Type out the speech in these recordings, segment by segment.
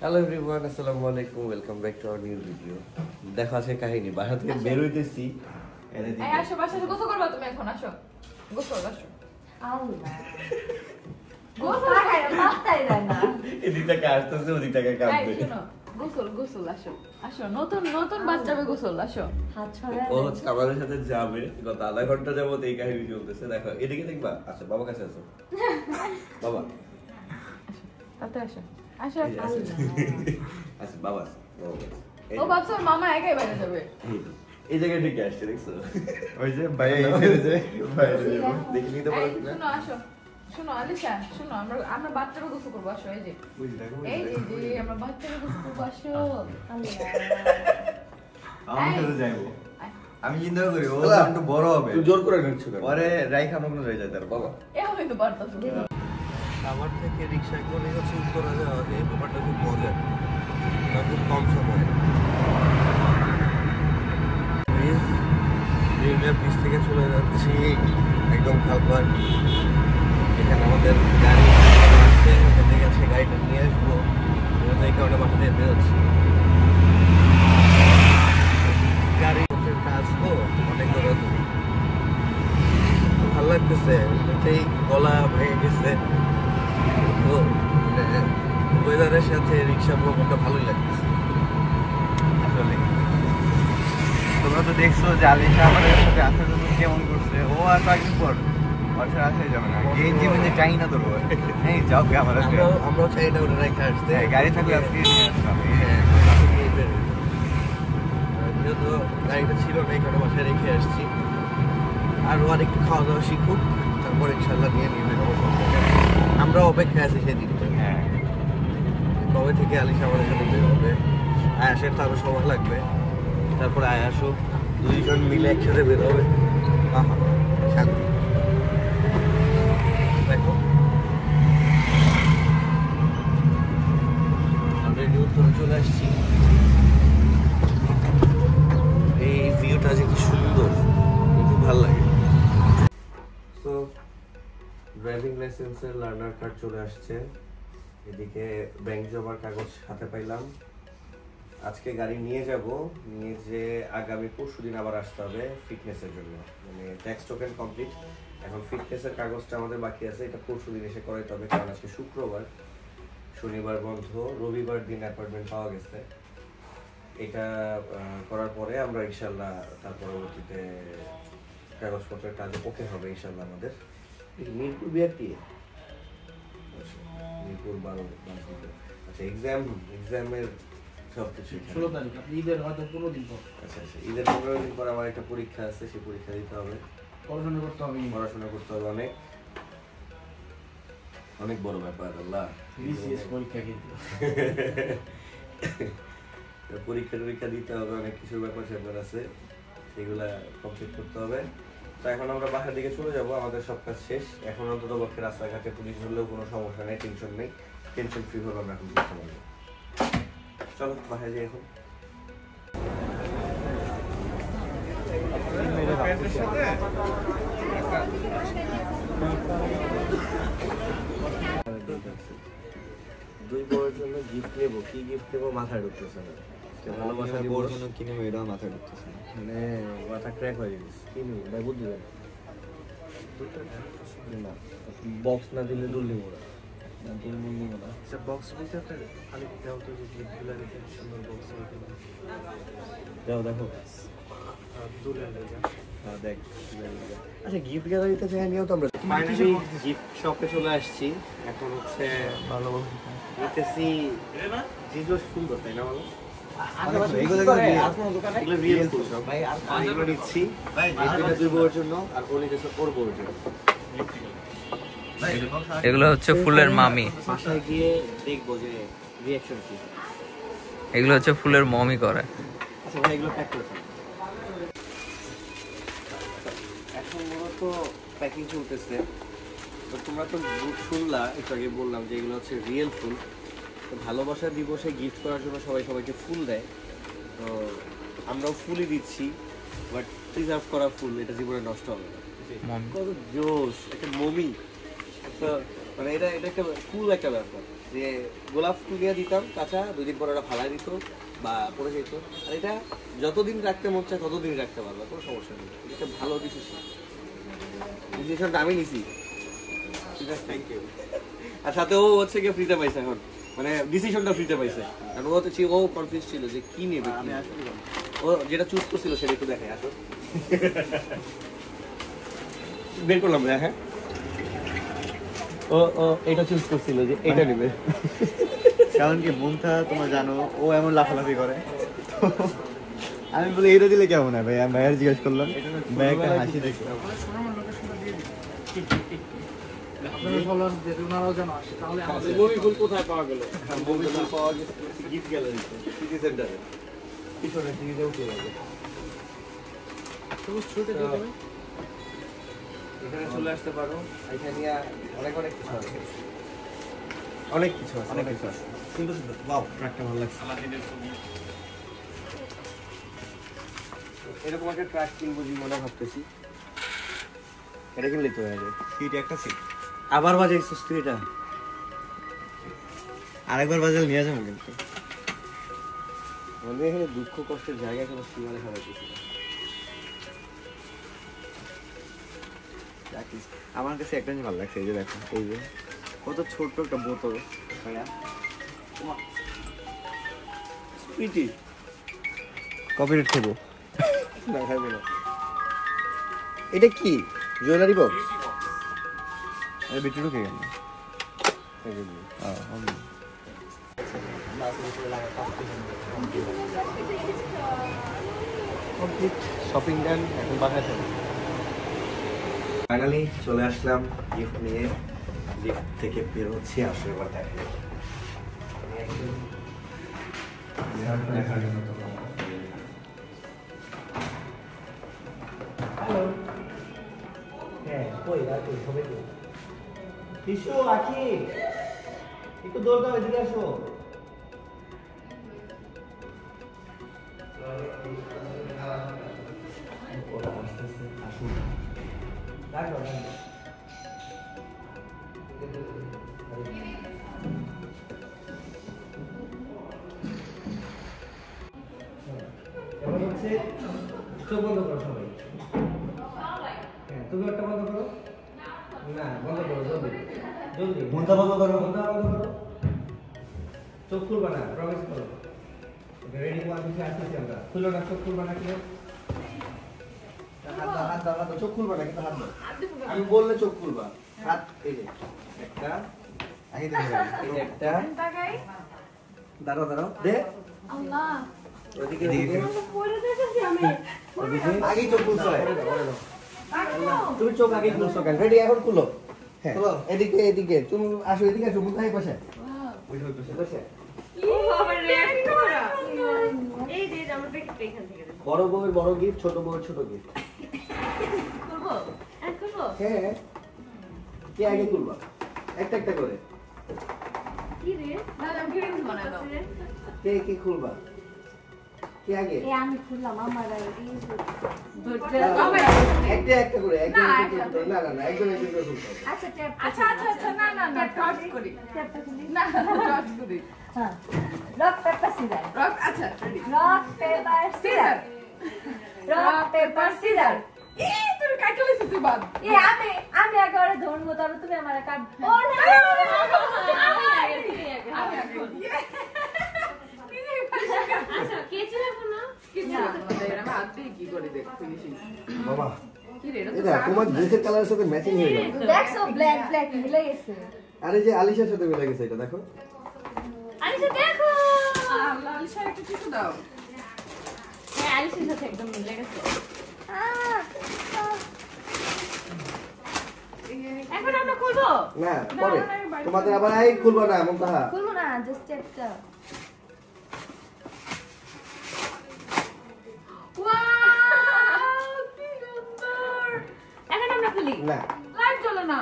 Hello everyone, আসসালামু আলাইকুম, welcome back to our new video. দেখা আছে কাহিনী, বাসা থেকে বের হইতেছি। এই আসো, বাসায় গোসল করবা তুমি এখন, আসো গোসল আসো। আল্লাহ গোসল খায় মাথায় দেয় না। এদিকটাকে আসতেছে, ওদিকটাকে কাঁদবে। এই শোনো, গোসল গোসল আসো আসো, নতুন নতুন বাচ্চাবে গোসল আসো। হাত ছড়ায় ও হচ্ছে আমাদের সাথে যাবে, গত আধা ঘন্টা যাবত এই কাহিনী চলতেছে। দেখো এদিকে দেখবা, আচ্ছা বাবা কাছে আসো। বাবা তাতে আসো আসো। এই যে আসো। আচ্ছা বাবা আসো, বাবা আসো। এই ও যে, ভাবছো ওর মামা একাই বাইরে যাবে। এই জায়গায় ঢুকে আসছে, দেখছো? ওই যে ভাই এই যে বাইরে যাবো। দেখে নিতে পারো এই কিনা? শোনো আসো, শোনো আলিশা, শোনো আমরা বাচ্চাবে গোসল করবো, আসো। এই যে এই যে আমরা বাচ্চাবে গোসল করবো, আসো। আল্লাহ আমার সাথে যাইবো। আয়। আমি চিন্তা করি ও একটু বড় হবে তুই জোর করে নিচ্ছ কেন? পরে রাইখা আমরা কোনো যাই তার বাবা এও কিন্তু পারতাছো না। আমার থেকে রিক্সায় করে হচ্ছে উত্তরা যাওয়া, এই ব্যাপারটা খুব মজার, খুব কম সময়। ব্রিজ থেকে চলে যাচ্ছি একদম খালপার। এখানে আমাদের গাড়ি আছে, এখান থেকে আছে গাড়িটা নিয়ে আসবো, এই কারণে বাসা দিয়ে বেরোচ্ছি। গাড়ি কাজ তো অনেক দৌড়াদৌড়ি, ভালো লাগতেছে, সেই গলা ভেঙে গেছে তো ওয়েদারের সাথে রিক্সা ভ্রমণটা ভালোই লাগতেছে আসলে তোমরা তো দেখছো যে আলিশা আমাদের সাথে আসার জন্য কেমন করছে। ও আর কয়েকদিন পর বছর আসে যাবে না, এই জীবনে চাই না তোর এই যাও গে আমার আজকে। আমরাও চাই না ওটা রেখে আসতে, গাড়ি থাকলে আজকে নিয়ে আসতাম। যেহেতু গাড়িটা ছিল না, এই কারণে বাসায় রেখে আসছি। আর ও আর একটু খাওয়া দাওয়া শিখুক, তারপর ইনশাল্লাহ নিয়ে নিবে। আমরাও অপেক্ষায় আছি সেদিনটা, হ্যাঁ কবে থেকে আলিশা আমাদের সাথে বের হবে। আয়াসের তো আরো সময় লাগবে, তারপরে আয়াসও দুইজন মিলে একসাথে বের হবে। আহা শান্তি। দেখো অলরেডি উত্তরে চলে আসছি। এই ভিউটা যে কি সুন্দর, খুব ভালো লাগে। তো ড্রাইভিং লাইসেন্সের লার্নার কার্ড চলে আসছে, এদিকে ব্যাংক জমার কাগজ হাতে পাইলাম। আজকে গাড়ি নিয়ে যাব, নিয়ে যে আগামী পরশুদিন আবার আসতে হবে ফিটনেসের জন্য। মানে ট্যাক্স টোকেন কমপ্লিট, এখন ফিটনেসের কাগজটা আমাদের বাকি আছে, এটা পরশুদিন এসে করাইতে হবে। কারণ আজকে শুক্রবার, শনিবার বন্ধ, রবিবার দিন অ্যাপয়েন্টমেন্ট পাওয়া গেছে। এটা করার পরে আমরা ইনশাল্লাহ তার পরবর্তীতে কাগজপত্রের কাজ ওকে হবে ইনশাল্লাহ আমাদের। মিরপুর বিআরটি, মিরপুর 12। আচ্ছা এক্সামের সব কিছু 16 তারিখ, আপনি ঈদের হয়তো 15 দিন পর আচ্ছা ঈদের 15 দিন পর আমার একটা পরীক্ষা আছে, সেই পরীক্ষা দিতে হবে, পড়াশোনা করতে হবে। পড়াশোনা করতে হবে, অনেক অনেক বড় ব্যাপার। আল্লাহ বিসিএস পরীক্ষা কিন্তু পরীক্ষা টরীক্ষা দিতে হবে, অনেক কিছুর ব্যাপার স্যাপার আছে, সেগুলা কমপ্লিট করতে হবে। তো এখন আমরা বাসার দিকে চলে যাব, আমাদের সব কাজ শেষ। এখন অন্তত পক্ষে রাস্তাঘাটে পুলিশ ধরলেও কোনো সমস্যা নেই, টেনশন নেই, টেনশন ফ্রি হবে আমরা এখন বুঝতে পারবো। চলো বাসায় যাই এখন। দুই বউয়ের জন্য গিফট নেবো, কি গিফট নেবো মাথায় ঢুকতেছে না। ভালোবাসা দিবস কিনে মেয়েরা মাথায় ঢুকতেছে না। মানে মাথা ক্র্যাক হয়ে গেছে। কি নিবো ভাই, বুদ্ধি দেন না, বক্স না দিলে দুললি মোড়া আচ্ছা বক্স বলতে আপনার খালি দেওয়া তো যে গিফটগুলো রেখে সুন্দর বক্স দাও, দেখো হ্যাঁ দেখ। আচ্ছা গিফট গ্যালারিতে থেকে নিয়েও তো আমরা ফাইনালি গিফট শপে চলে আসছি। এখন হচ্ছে ভালো নিতেছি, জিজো সুন্দর তাই না বলো, এগুলো নিচ্ছি দুই বউয়ের জন্য, আর ও নিতেছে ওর বউয়ের জন্য। এগুলো হচ্ছে ফুলের মামি, বাসায় গিয়ে দেখবো যে রিঅ্যাকশন কি। এগুলো হচ্ছে ফুলের মমি করে। আচ্ছা ভাই এগুলো প্যাক করে ফেলো। এখন মূলত প্যাকিং চলতেছে। তো তোমরা তো শুনলা, একটু আগে বললাম যে এগুলো হচ্ছে রিয়েল ফুল। তো ভালোবাসা দিবসে গিফট করার জন্য সবাই সবাইকে ফুল দেয়, তো আমরাও ফুলই দিচ্ছি, বাট প্রিজার্ভ করা ফুল, এটা জীবনে নষ্ট হবে না। কত জোস একটা মমি, একটা মানে এটা একটা ফুল একটা ব্যাপার। যে গোলাপ ফুল দিয়ে দিতাম কাঁচা, 2 দিন পরে ওরা ফালাই দিত বা পড়ে যেত। আর এটা যতদিন রাখতে মন চায় ততদিন রাখতে পারবা, কোনো সমস্যা নেই। এটা ভালো ডিসিশনটা আমি নিছি। Thank you. আর সাথে ও হচ্ছে গিয়ে ফ্রিতে পাইছে এখন, মানে ডিসিশনটা ফ্রিতে পাইছে। কারণ ও হচ্ছে ও কনফিউজ ছিল যে কি নেবে। আমি আসলে ও যেটা চুজ করছিল সেটা একটু দেখাই আসো। বের করলাম না। হ্যাঁ ও এটা চুজ করছিল যে এটা নেবে। কারণ কি মুমতা তোমার জানো ও এমন লাফালাফি করে, আমি বলি এটা দিলে কেমন হয় ভাই, আমি ভাইয়ার জিজ্ঞেস করলাম, ভাই একটা হাসি দেখি। আপনারা ফলোয়ার্স যে ওনারাও যেন আসে, তাহলে আমাদের মুভিগুলো কোথায় পাওয়া গেল? মুভিগুলো পাওয়া গেছে গিফট গ্যালারিতে, সিটি সেন্টারে পিছনে সিটিতে উঠে যাবে। সবুজ ছুটে দিয়ে দেবে। এখানে চলে আসতে পারো। এখানে অনেক কিছু আছে, অনেক কিছু আছে। সুন্দর সুন্দর। ওয়াও, ট্র্যাকটা ভালো লাগছে। এরকম একটা ট্র্যাক কিনবো জীবনে ভাবতেছি। এটা কিনলে তো হয়ে যাবে। সিট একটা সিট আবার বাজাইছিস তুই এটা? আরেকবার বাজাল নিয়ে যাবো কিন্তু। আমাদের এখানে দুঃখ কষ্টের জায়গা কোনো সীমা রেখা রাখতেছি না। আমার কাছে একটা জিনিস ভালো লাগছে, এই যে দেখো, এই যে কত ছোট্ট একটা বোতল। সুইটি কপিরাইট খাবো না, খাইবে না। এটা কি জুয়েলারি বক্স? এই ভিতরে ঢুকে গেল। শপিং ডান, এখন বাসায় যাবো। ফাইনালি চলে আসলাম গিফট নিয়ে। লিফট থেকে বের হচ্ছি, আসলে এবার দেখা যাবে। হ্যালো, হ্যাঁ কই রাখো সবাই তো টিসু আখি, একটু দৌড় দাও, এদিকে আসো। আসুন, রাখো রাখো। এবার হচ্ছে চোখ বন্ধ করো সবাই। হ্যাঁ তুমি একটা বন্ধ করো। না বন্ধ করো, জলদি জলদি। মুমতা বন্ধ করো। মুমতা বন্ধ করো। চোখ খুলবা না, প্রমিস করো। রেডি 1 2 3 আসছি আমরা। খুলো না, চোখ খুলবা না। কেন হাত দাও, চোখ খুলবা না, কিন্তু হাত দাও। আমি বললে চোখ খুলবা। হাত এই যে একটা, আগে দেখে এই যে একটা। তাকাই দাঁড়াও দে। আল্লাহ ওদিকে পড়ে যাচ্ছি আমি। আগে চোখ খুলছো। তাকাও তুমি চোখ আগে খুলছো কেন? রেডি, এখন খুলো। হ্যাঁ এদিকে তুমি আসো, এদিকে আসো। মুখ এই পাশে, ওই পাশে। ও বাবা রে করা। এই যে আমরা প্যাকেটটা এখান থেকে দেব। বড় বউয়ের বড় গিফট, ছোট বউয়ের ছোট গিফট। খুলবো? আর খুলবো? হ্যাঁ, কে আগে খুলবা? একটা একটা করে। কি রে? না আমি কিনে বানাই দাও। কে খুলবা? কে আগে? এই আমি খুললাম আমার আর এই ধরতে একটা করে, একজন একজন করে। না একজন করে খুলতে হবে। আচ্ছা ট্যাপ আচ্ছা না টস করি। ট্যাপটা খুলি। না টস করি। হ্যাঁ রক পেপার সিজার। রক আচ্ছা ready. Rock paper scissor. Rock paper scissor. তোর কাকে লইছিস তুই বাদ? আমি আগে ওরে ধরবো, তারপর তুমি আমার কাট। ও না আমি আগে তুমি আগে। আমি আগে। আচ্ছা কে ছিল না? কিছু না এরা হাত দিয়ে কি করে দেখ ফিনিশিং। বাবা কি রে এটা এটা তোমার ড্রেসের কালারের সাথে ম্যাচিং হয়ে গেল। দেখো ব্ল্যাক মিলে গেছে। আরে যে আলিশার সাথে মিলে গেছে, এটা দেখো। আলিশা দেখো। আল্লাহ আলিশা একটু টিস্যু দাও। হ্যাঁ আলিশার সাথে একদম মিলে গেছে। এখন আমরা খুলবো? না পরে তোমাদের আবার এই খুলবা না মুমতাহা। খুলবো না, জাস্ট ট্যাপটা। ওয়াও কি সুন্দর। এখন আমরা খুলি। না লাইট জ্বলে না।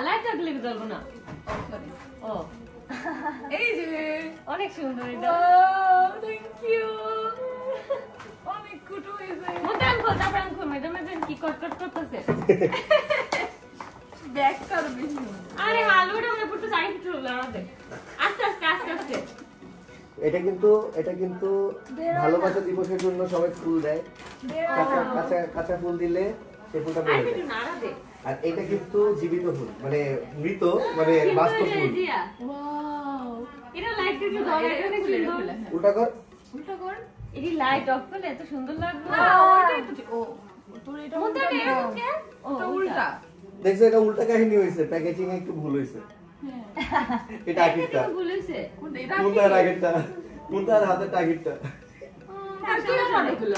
লাইটটা খুলে জ্বলবো না। সরি ও এই যে অনেক সুন্দর এটা। Wow thank you. অনেক কুটু হয়েছে। মোটান খোল, তারপর আমি খুলবো। এটা মেজেন কি কট করতেছে। ব্যাগটা আরো বেশি আরে হালুয়াটা মনে পড়তে চাই কিছু লাগাতে আস্তে আস্তে আস্তে আস্তে এটা কিন্তু ভালোবাসা দিবসের জন্য সবাই ফুল দেয়। কাঁচা ফুল দিলে সেই ফুলটা মরে যায়। আর এটা কিন্তু জীবিত ফুল, মানে মৃত, মানে বাস্তব ফুল। ওয়াও এটা লাইট কিছু ধরে এটা খুলে উল্টা কর। এটি লাইট অফ করলে এত সুন্দর লাগবে। ওটাই তো ও তোর এটা মুদ্রা এরকম কে ওটা উল্টা দেখছো, এটা উল্টা কাহিনী হয়েছে, প্যাকেজিং এ একটু ভুল হয়েছে। এটা আগেরটা, বলেছে কোনটা এটা মুন্তার আগেরটা, মুন্তার হাতের আগেরটা। আর কি অনেকগুলো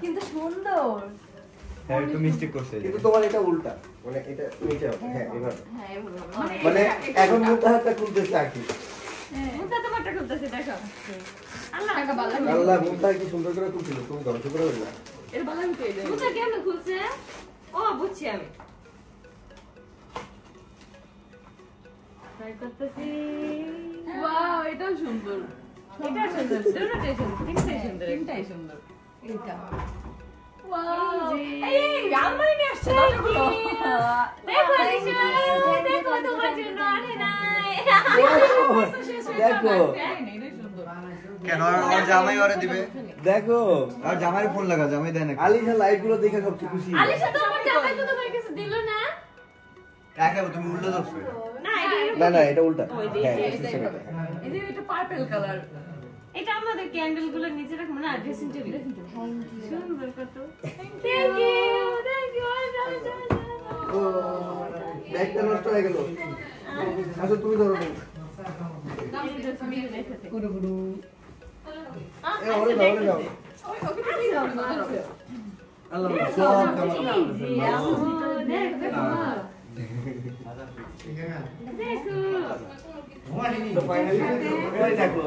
কিন্তু সুন্দর। হ্যাঁ একটু মিস্টেক করছে। কিন্তু তোমার এটা উল্টা, মানে এটা নিচে হবে। হ্যাঁ এবার হ্যাঁ এভাবে মানে এখন মুন্তার হাতটা খুলতেছে আকি। মুদ্রা তোমারটা করতেছে দেখো। আল্লাহ টাকা বালা আল্লাহ, মুন্তার কি সুন্দর করে খুলছিল, তুমি ধ্বংস করে ফেললা। এর বালা ভিতরে দেয় মুদ্রা কেমন খুলছে? ও বুঝছি আমি। ট্রাই করতেছি। ওয়াও এটাও সুন্দর এটা সুন্দর, দুটোটাই সুন্দর, তিনটাই সুন্দর। তিনটাই সুন্দর এটা ওয়াও এই যে। এই আমরা নিয়ে আসছে নাটকগুলো দেখো আলিশা, দেখো তোমার জন্য আনে নাই। দেখো এটাই সুন্দর কেন আর জামাই ওরে দিবে? দেখো, আর জামাই ফোন লাগা, জামাই দেয় না। আলিশা লাইট গুলো দেখে সবচেয়ে খুশি। আলিশা তো আমার জামাই তো তোমার কাছে দিল না। কাকে তুমি উল্টো ধরছো? না এটা না না, এটা উল্টা। ওই যে, হ্যাঁ, এটাই হবে এই যে এটা পার্পল কালার এটা আমাদের ক্যান্ডেল গুলো নিচে রাখবো না, ড্রেসিং টেবিলে। সুন্দর কত। Thank you, thank you. ও, ব্যাগটা নষ্ট হয়ে গেল। আসলে তুমি ধরো না। গুরু গুরু। এ ওরে দাও, ওরে দাও। আল্লাহ সব তো ফাইনালি ওই দেখো।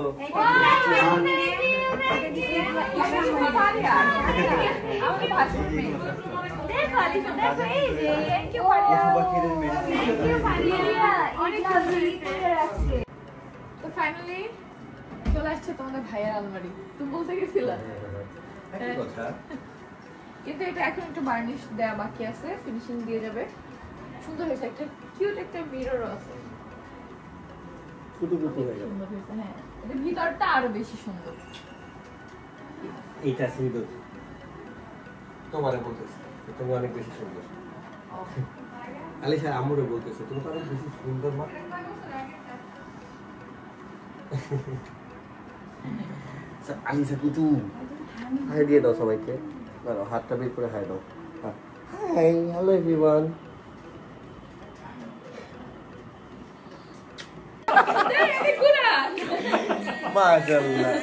তো ফাইনালি চলে আসছে তোমাদের ভাইয়ের আলমারি। তুমি বলতে গেছিলা একই কথা। কিন্তু এটা এখন একটু বার্নিশ দেয়া বাকি আছে, ফিনিশিং দিয়ে যাবে। সুন্দর হয়েছে, একটা কিউট একটা মিররও আছে। কুটু কুটু হয়ে গেল। সুন্দর হয়েছে, হ্যাঁ। এটা ভিতরটা আরো বেশি সুন্দর। এইটা সুন্দর। তোমারে বলতেছি, তুমি অনেক বেশি সুন্দর। আলিশা আমরে বলতেছে, তুমি তো অনেক বেশি সুন্দর মা। আলিশা কুটু হাই দিয়ে দাও সবাইকে। দাঁড়াও, হাতটা বের করে হাই দাও। Hi, hello everyone. মাশাআল্লাহ,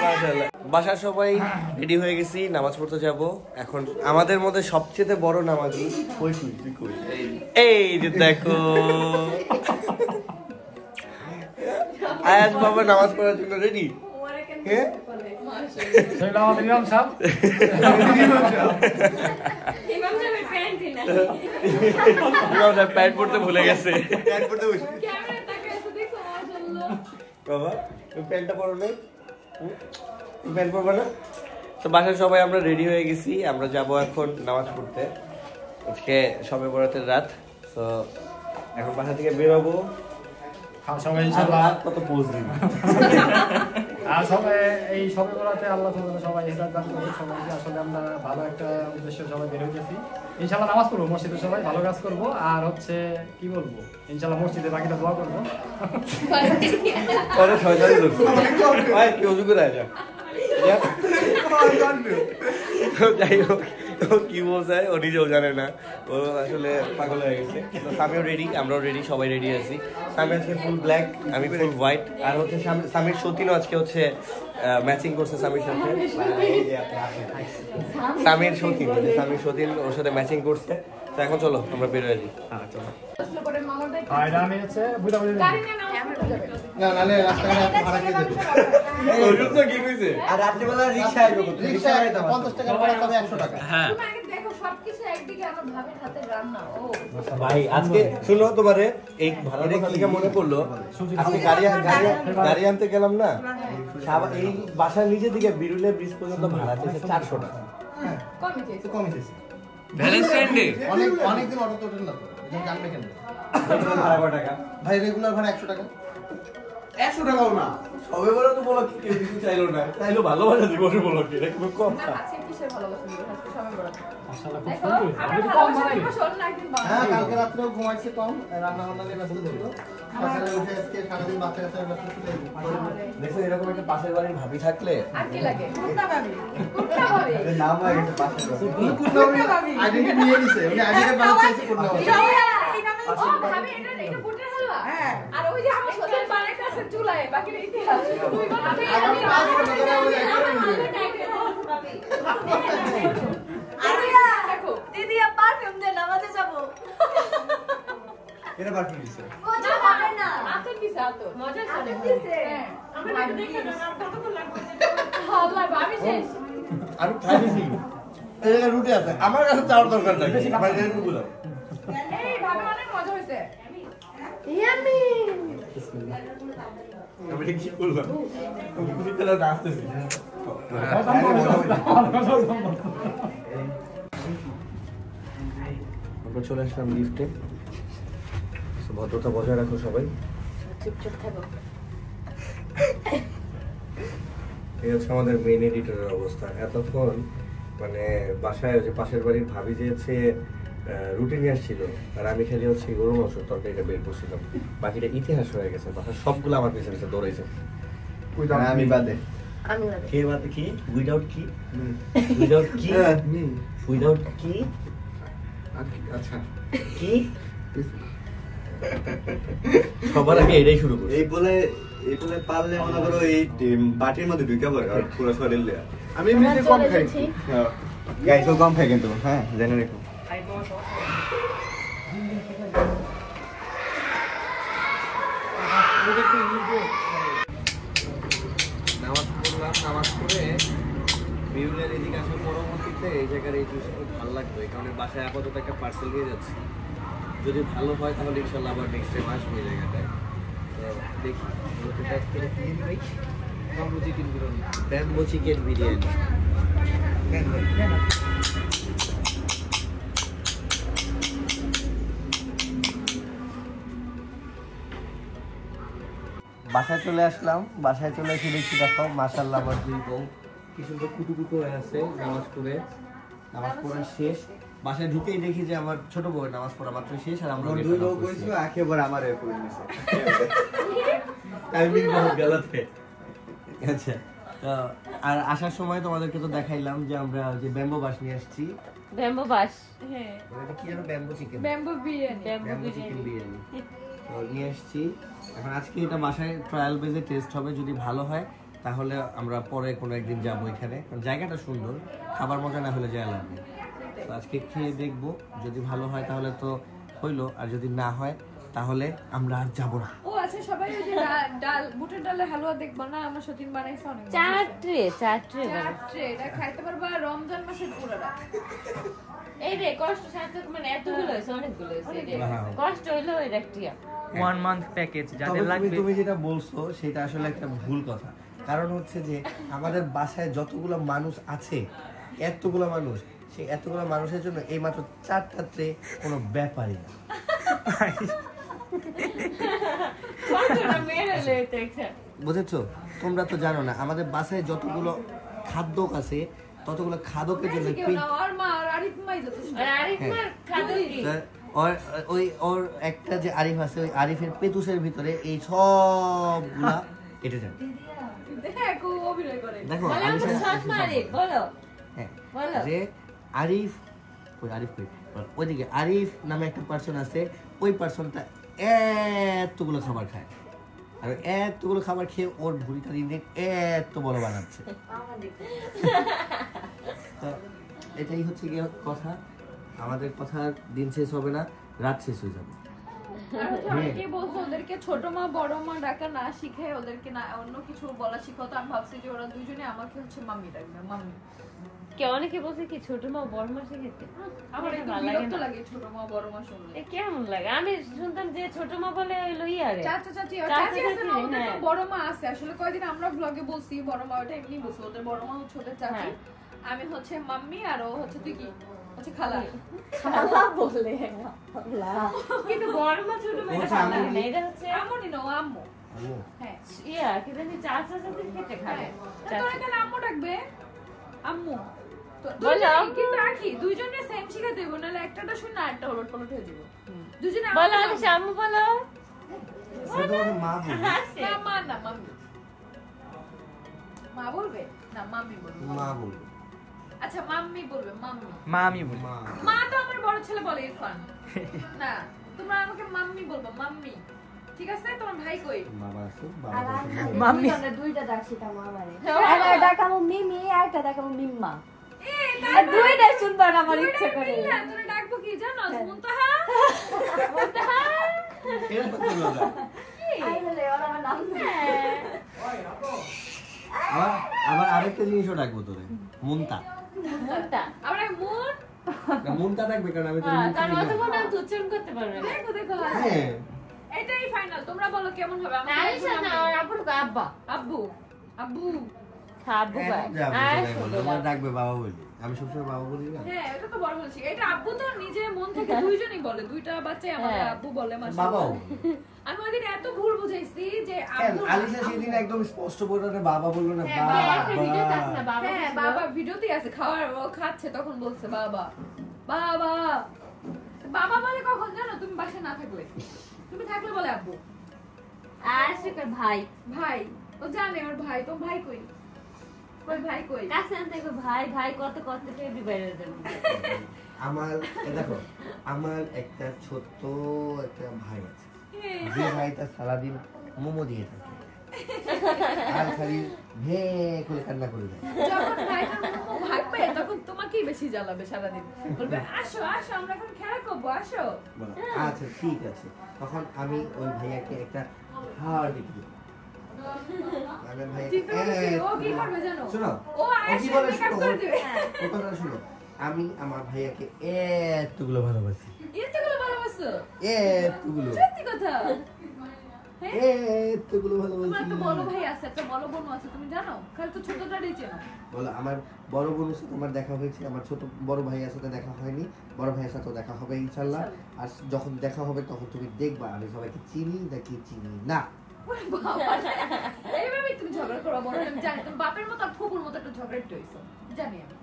মাশাআল্লাহ। বাসার সবাই রেডি হয়ে গেছি, নামাজ পড়তে যাব। এখন আমাদের মধ্যে সবচেয়ে বড় নামাজি কই তুই কই? এই যে দেখো, আয়াজ বাবা নামাজ পড়ার জন্য রেডি। হ্যাঁ, সেটা আমাদের ইমাম সাহেব। ইমাম সাহেবের প্যান্ট নাই। ইমাম সাহেব প্যান্ট পরতে ভুলে গেছে। প্যান্ট পরতে বসে। ক্যামেরা তাকায় এসে দেখো, মাশাআল্লাহ। বাবা তুমি প্যান্টটা পরো নাই? তুমি প্যান্ট পরবে না? তো বাসার সবাই আমরা রেডি হয়ে গেছি, আমরা যাব এখন নামাজ পড়তে। আজকে শবে বরাতের রাত, তো এখন বাসা থেকে বের হবো। হ্যাঁ সবাই ইনশাআল্লাহ। কত পোজ দিন। আর সবাই এই সবে বরাতে আল্লাহ তাআলা সবাই হেদায়েত দান করুন সবাইকে। আসলে আমরা ভালো একটা উদ্দেশ্যে সবাই বের হয়েছি। ইনশাআল্লাহ নামাজ পড়বো মসজিদে, সবাই ভালো কাজ করব। আর হচ্ছে কি বলবো, ইনশাআল্লাহ মসজিদে বাকিটা দোয়া করবো। পরে শয়তানি লোক। ভাই কি ওযু করে আয় যা। যাই হোক, ও কি বলছে ও নিজেও জানে না, ও আসলে পাগল হয়ে গেছে। তো সামিও রেডি, আমরাও রেডি, সবাই রেডি আছি। সামি আজকে ফুল ব্ল্যাক, আমি ফুল হোয়াইট। আর হচ্ছে সামির সতীনও আজকে হচ্ছে ম্যাচিং করছে সামির সাথে। সামির সতীন ওর সাথে ম্যাচিং করছে। তো এখন চলো আমরা বের হয়ে যাই। হ্যাঁ চলো। আসলে পরে মামার ভাই আর এটা আমি হচ্ছে বুঝা বুঝি গাড়ি নিয়ে নামাজ পড়তে যাবে। না নালে রাস্তাঘাটে ভাড়া কে দেবে? ওই তো কি কইছে? আর রাত্রিবেলা রিকশা আইবো, রিকশা আইতে 50 টাকা ভাড়া তবে 100 টাকা। হ্যাঁ তুমি আগে দেখো সবকিছু একদিকে, আমার ভাবের হাতে রান্না। ও ভাই আজকে শুনো, তোমারে এই ভাড়াটা থেকে মনে পড়লো, আজকে গাড়ি আনতে গেলাম না, এই বাসার নিচে দিকে বিরুলে ব্রিজ পর্যন্ত ভাড়া চেয়েছে 400 টাকা। কমে চেয়েছে। কমে চেয়েছে। ভ্যালেন্টাইন ডে অনেকদিন অটো ওঠেন না তো জানবে কেন ভাড়া কত টাকা? ভাই রেগুলার ভাড়া 100 টাকা 100 টাকাও না সবে বলে তো বলো কি কেউ কিছু চাইলো না চাইলো ভালোবাসা দিবসে বলো কি এটা খুব কম না আজকে কিসের ভালোবাসা দিবস আজকে সবাই বড় মাশাআল্লাহ খুব দেখো সুন্দর আমরা আমি তো কম ভালোবাসা বানাই দিবস হল না একদিন বানাই হ্যাঁ কালকে রাত্রেও ঘুমাইছে কম রান্না বান্না নিয়ে ব্যস্ত ছিল সকালে উঠে আজকে সারাদিন বাচ্চা কাচ্চা ব্যস্ত ছিল দেখো এরকম একটা পাশের বাড়ির ভাবি থাকলে আর কি লাগে কুত্তা ভাবি কুত্তা ভাবি নাম হয়ে গেছে পাশে কুত্তা ভাবি আইডেন্টি নিয়ে নিছে উনি আইডেন্টি বানাচ্ছে কোন নাম ও ভাবি এটা বুটের হালুয়া হ্যাঁ আর ওই যে আমার সাথে বানাই কাছে চুলায় বাকিটা ইতিহাস দুই ঘন্টা দেখো দিদি পারফিউম দে নামাজে যাব এটা পারফিউম দিছে মজা হবে না আতর দিছে আতর মজা আতর চলে দিছে আমরা একটু দেখে না কতক্ষণ লাগবে আল্লাহ ভাবি শেষ আমি খাইছি এই জায়গায় রুটি আছে আমার কাছে চাওয়ার দরকার নাই আমার এরকম বলো এই ভাবি অনেক মজা হয়েছে ইয়ামি আমি কি করলাম আমি বুঝি তাহলে নাচতেছি আমরা চলে আসলাম লিফটে ভদ্রতা বজায় রাখো সবাই চুপচাপ থাকো এই হচ্ছে আমাদের মেইন এডিটরের অবস্থা এতক্ষণ মানে বাসায় যে পাশের বাড়ির ভাবি যেছে রুটি নিয়ে আসছিল আর আমি খালি হচ্ছে গরু মাংস তরকারিটা বের করছিলাম বাকিটা ইতিহাস হয়ে গেছে বাসার সবগুলো আমার পিছনে পিছনে দৌড়াইছে আমি বাদে আমি বাদে কে বাদ কি উইদাউট কি উইদাউট কি উইদাউট কি আচ্ছা কি সবার আগে এটাই শুরু করছি এই বলে পারলে মনে করো এই পার্টির মধ্যে ঢুকে পড়ে আর পুরো শরীর লেয়া আমি এমনিতে কম খাই গাইস ও কম খায় কিন্তু হ্যাঁ জেনে রেখো নামাজ পড়লাম নামাজ পড়ে বিউলের এদিকে আসার পরবর্তীতে এই জায়গার এই জিনিসটা খুব ভালো লাগবে এই কারণে বাসায় আপাতত একটা পার্সেল নিয়ে যাচ্ছি যদি ভালো হয় তাহলে ইনশাল্লাহ আবার নেক্সট টাইম আসবো এই জায়গাটায় তো দেখি রুটিটা করে কি দিন ভাই ব্যাম্বো চিকেন বিরিয়ানি বাসায় চলে আসলাম বাসায় চলে এসে দেখছি দেখো মাশাআল্লাহ আমার দুই বউ কি সুন্দর কুটুকুটু হয়ে আছে নামাজ পড়া শেষ বাসায় ঢুকেই দেখি যে আমার ছোট বউ নামাজ পড়া মাত্র শেষ আর আমরা দুই লোক করেছিল একেবারে আমার এ করে নিছে টাইমিং বহুত গলতে আচ্ছা তো আর আসার সময় তোমাদেরকে তো দেখাইলাম যে আমরা যে ব্যাম্বো বাস নিয়ে আসছি ব্যাম্বো বাস হ্যাঁ এটা কি জানো bamboo chicken bamboo biryani bamboo chicken biryani তো নিয়ে আসছি এখন আজকে এটা বাসায় ট্রায়াল বেজে টেস্ট হবে যদি ভালো হয় তাহলে আমরা পরে কোনো একদিন যাবো এখানে কারণ জায়গাটা সুন্দর খাবার মজা না হলে যায় লাগবে তো আজকে খেয়ে দেখবো যদি ভালো হয় তাহলে তো হইলো আর যদি না হয় তাহলে আমরা আর যাবো না ও আচ্ছা সবাই ওই যে ডাল বুটের ডালের হালুয়া দেখবা না আমার সতীন বানাইছে অনেক মজা চার হয়েছে। ট্রে চার ট্রে এটা খাইতে পারবা রমজান মাসের পুরোটা এই রে কষ্ট সাথে মানে এতগুলো হয়েছে অনেকগুলো হয়েছে এই রে। কষ্ট হইলো এটা টিয়া 1 মান্থ প্যাকেজ তবে যাদের লাগবে তুমি যেটা বলছো সেটা আসলে একটা ভুল কথা কারণ হচ্ছে যে আমাদের বাসায় যতগুলো মানুষ আছে এতগুলো মানুষ সেই এতগুলো মানুষের জন্য এই মাত্র 4টা ট্রে কোনো ব্যাপারই না কষ্টটা মেরে লইতে একটা বুঝেছো তোমরা তো জানো না আমাদের বাসায় যতগুলো খাদ্য আছে ততগুলো খাদকের জন্য কেউ না আর মা আর আরিফ মাই যথেষ্ট আর আরেকবার খাদো কি ওর একটা যে আরিফ আছে ওই আরিফের পেতুসের ভিতরে এই সবগুলা কেটে যাবে দেখো অভিনয় করে দেখো বলো আরিফের শর্ট মারি বলো হ্যাঁ বলো যে আরিফ ওইদিকে আরিফ নামে একটা পার্সন আছে ওই পার্সনটা এতগুলো খাবার খায় আর এতগুলো খাবার খেয়ে ওর ভুঁড়িটা দিন দিন এত বড় বানাচ্ছে তো এটাই হচ্ছে কি কথা আমাদের কথা দিন শেষ হবে না রাত শেষ হয়ে যাবে অনেকেই বলছো ওদেরকে ছোট মা বড় মা ডাকা না শিখে ওদেরকে না অন্য কিছু বলা শিখাও তো আমি ভাবছি যে ওরা দুইজনে আমাকে হচ্ছে মাম্মি ডাকবে মাম্মি কে অনেকে বলছে কি ছোট মা বড় মা শিখেছে আমার একটু ভালো লাগে বিরক্ত না। লাগে ছোট মা বড় মা শুনলে এ কেমন লাগে আমি শুনতাম যে ছোট মা বলে হইলো ইয়ারে চাচা চাচি চাচা চাচি আছে না চাচি, ওদের তো হ্যাঁ। বড় মা আছে আসলে কয়দিন আমরা ব্লগে বলছি বড় মা ওটা এমনি বলছি ওদের বড় মা হচ্ছে ওদের চাচি হ্যাঁ। আমি হচ্ছে মাম্মি আর ও হচ্ছে তুই কি আচ্ছা খালা খালা বলে খালা কিন্তু বড় মা ছোট মা এটা ভালো লাগে না, এটা হচ্ছে আম্মু নিনো আম্মু হ্যাঁ ইয়া কি জানি চাচা চাচি খেতে খায় তোরা কেন আম্মু ডাকবে আম্মু তো বলো। দুইজনে কিন্তু রাখি দুইজনে সেম শিখাতে দেবো নাহলে একটাটা শুনে আরেকটা হলট পলট হয়ে যাবে দুইজনে বলো আমি শ্যামু বলো সে তোমাকে মা বলবে না মা না মাম্মি মা বলবে না মাম্মি বলবে মা বলবে আচ্ছা মাম্মি বলবে মাম্মি মা আমি বলি মা মা তো আমার বড় ছেলে বলে ইরফান না তোমরা আমাকে মাম্মি বলবো মাম্মি ঠিক আছে তোমার ভাই কই বাবা আছে আর বাবা আছে মাম্মি। আমরা দুইটা ডাকছি তা মামারে একটা ডাকামো মিমি আর একটা ডাকামো মিম্মা আর দুইটা শুনবা না আমার ইচ্ছা করে তোরা ডাকবো কি জানো মুনতাহা এটা তো মজা আই বলে ওরা আমার নাম আবার আরেকটা জিনিসও ডাকবো তোরে মুনতা মুনতা আমরা মুন মুনতা ডাকবে কারণ আমি তো কারণ অত মনে আমি উচ্চারণ করতে পারবে না দেখো দেখো হ্যাঁ এটাই ফাইনাল তোমরা বলো কেমন হবে না আয়েশা না আর আপুর আব্বা আব্বু আব্বু আব্বু ভাই তোমরা ডাকবে বাবা বলি আমি সবসময় বাবা বলি না হ্যাঁ এটা তো বড় বলছি এটা আব্বু তো নিজে মন থেকে দুইজনই বলে দুইটা বাচ্চাই আমাকে হ্যাঁ। আব্বু বলে বাবাও মাশাআল্লাহ আমি ওইদিন এত ভুল বুঝাইছি যে কেন আব্বু আলিশা সেদিন একদম স্পষ্ট বললো না বাবা বললো না হ্যাঁ, একটা ভিডিওতে আছে না বাবা বাবা হ্যাঁ বাবা ভিডিওতেই আছে খাওয়ার ও খাচ্ছে তখন বলছে বাবা বাবা বাবা বলে কখন জানো তুমি বাসায় না থাকলে তুমি থাকলে বলে আব্বু আর শিকার ভাই ভাই ও জানে ওর ভাই তো ভাই কই কই ভাই কই কাছে আনতে গো ভাই ভাই কত কত টেডি বাইরে দেন আমার দেখো আমার একটা ছোট্ট একটা ভাই আছে হ্যাঁ। যে ভাইটা সারাদিন মোমো দিয়ে থাকে আর খালি ভে করে কান্না করে দেয় যখন ভাইটার মোমো ভাগ পায় তখন তোমাকেই বেশি জ্বালাবে সারাদিন বলবে আসো আসো আমরা এখন খেলা করবো আসো বলো, আচ্ছা ঠিক আছে তখন আমি ওই ভাইয়াকে একটা হার দিই আমি ভাইয়াকে ঠিক আছে ও কি করবে জানো শোনো ও ও কি আসে বলে মেকআপ শোনো করে দিবে ও কথাটা শোনো আমি আমার ভাইয়াকে এতগুলো ভালোবাসি এতগুলো ভালোবাসো এতগুলো সত্যি কথা হ্যাঁ এতগুলো তোমার ভালোবাসি একটা বড় ভাই আছে একটা বড় বোন আছে তুমি জানো খালি তো ছোটটারই চেনো বলো আমার বড় বোনের সাথে আমার দেখা হয়েছে আমার ছোট বড় ভাইয়ের সাথে দেখা হয়নি বড় ভাইয়ের সাথেও দেখা হবে ইনশাল্লাহ আর যখন দেখা হবে তখন তুমি দেখবা আমি সবাইকে চিনি নাকি চিনি না ওরে বাবা, এইভাবে তুমি ঝগড়া করো বড় আমি জানি তুমি বাপের মতো আর ফুপুর মতো একটা ঝগড়া একটু হইছো জানি আমি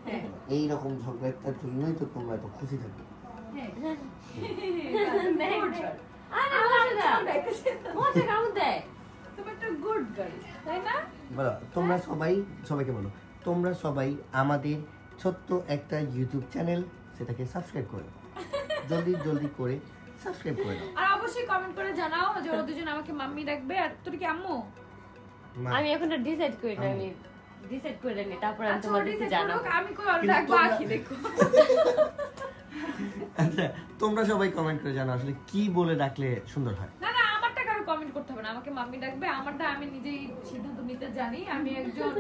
হ্যাঁ এইরকম ঝগড়াটার জন্যই তো তোমরা এত খুশি থাকবে হ্যাঁ আরে মজা কামু দেয় তুমি একটা গুড গার্ল তাই না বলো তোমরা সবাইকে বলো তোমরা সবাই আমাদের ছোট্ট একটা ইউটিউব চ্যানেল সেটাকে সাবস্ক্রাইব করো জলদি জলদি করে সাবস্ক্রাইব করে দাও আর অবশ্যই কমেন্ট করে জানাও যে ওরা দুজন আমাকে মাম্মি ডাকবে আর তোর কি আম্মু মা, আমি এখন ডিসাইড করি না আমি ডিসাইড করে নি তারপর আমি আচ্ছা তোমাদেরকে ওটা জানাবো আমি কই আর কিন্তু ডাকবো তোমরা- আখি দেখো আচ্ছা তোমরা সবাই কমেন্ট করে জানাও আসলে কি বলে ডাকলে সুন্দর হয় না না আমারটা কারো কমেন্ট করতে হবে না আমাকে মাম্মি ডাকবে আমারটা আমি নিজেই সিদ্ধান্ত নিতে জানি আমি একজন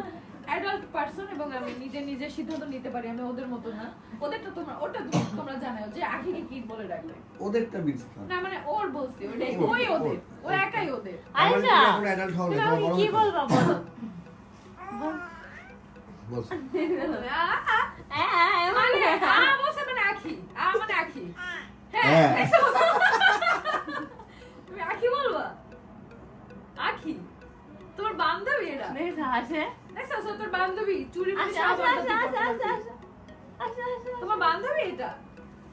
অ্যাডাল্ট পারসন এবং আমি নিজে সিদ্ধান্ত নিতে পারি আমি ওদের মতো না ওদেরটা তোমরা জানাও যে আখিকে কি বলে ডাকবে ওদেরটা বিচ না মানে ওর বলছি ওই ওদের ও একাই ওদের আয়েশা এখন অ্যাডাল্ট হও না তুমি তোমার আমাকে বড় কি হতে বলবা বলো বলছো মানে বলছে মানে আখি মানে আখি হ্যাঁ হ্যাঁ। দেখছো? তুমি আখি বলবা আখি তোমার বান্ধবী এটা দেখছো হাসে দেখছো সে তোর বান্ধবী চুরি করে আচ্ছা সব আচ্ছা আচ্ছা বান্ধবী আচ্ছা আচ্ছা আচ্ছা তোমার বান্ধবী এটা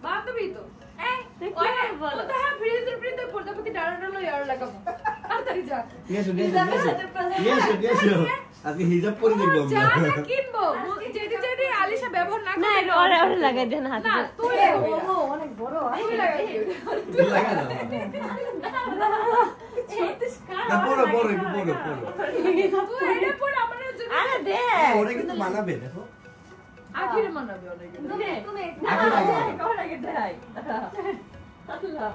বান্ধবী তো এই তুই কি ওই বলো? তো হ্যাঁ ফ্রিজের প্রিন্টে প্রজাপতি ডাড়ানো ইয়ার লাগাবো তাড়াতাড়ি যা নিয়ে এসো আজকে হিজাব পরে দেখবো যা আমরা যা কিনবো যেটি আলিশা ব্যবহার না না করে এটা ওরে ওরে লাগাই দেন হাতে না তুই ও লাগাবি না। অনেক বড় তুই লাগাবি লাগা দাও না পড়ো পড়ো একটু পড়ো তুই এটা পর আমাদের জন্য আরে দে ওরা কিন্তু মানাবে দেখো আখির মানাবে অনেক তুমি আগে লাগে ওরে দেয় আল্লাহ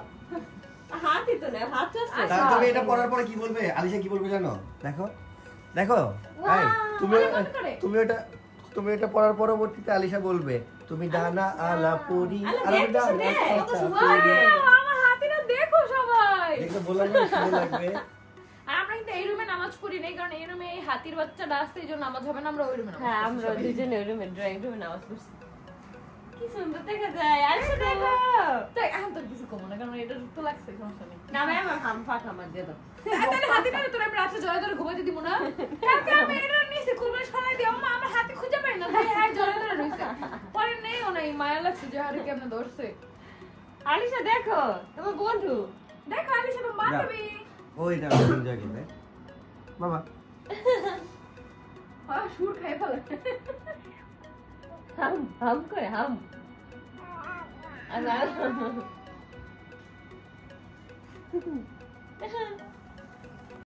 হাতই তো না হাত আছে তাহলে তুমি এটা পড়ার পরে কি বলবে আলিশা কি বলবে জানো দেখো দেখো এই, তুমি এটা পড়ার পরবর্তীতে আলিশা বলবে তুমি ডানা আলা পরি আলা আলা দেখছো ডানা রে, কথা Wow, পরি। আমার হাতিটা দেখো সবাই দেখতে বললাম না সুন্দর লাগবে আর আমরা কিন্তু এই রুমে নামাজ পড়ি নাই কারণ এই রুমে এই হাতির বাচ্চাটা আসছে এই জন্য নামাজ হবে না আমরা ওই রুমে নামাজ হ্যাঁ পড়ছি আমরা সবাই। দুজনে ওই রুমে ড্রয়িং রুমে নামাজ পড়ছি কি সুন্দর দেখা যায় আচ্ছা দেখো তাই এখন তোর কিছু কমো না কারণ এটা তো লাগছে সমস্যা নেই না ভাই আমার হাম ফাট আমার দিয়ে দাও তাহলে হাতে না তোর আমি রাতে জয় ধরে ঘুমাইতে দিব না কালকে আমি এটা নিচে কুলবে সরাই দিও মা আমার হাতে খুঁজে পাই না ভাই হাই জয় ধরে রইছে পরে নেই ও নাই মায়া লাগছে যে হারে কেমনে ধরছে আলিশা দেখো তোমার বন্ধু দেখো আলিশা তো বান্ধবী ওইটা এনজয় করবে বাবা সুর খাই ফেলে হাম হাম করে হাম আর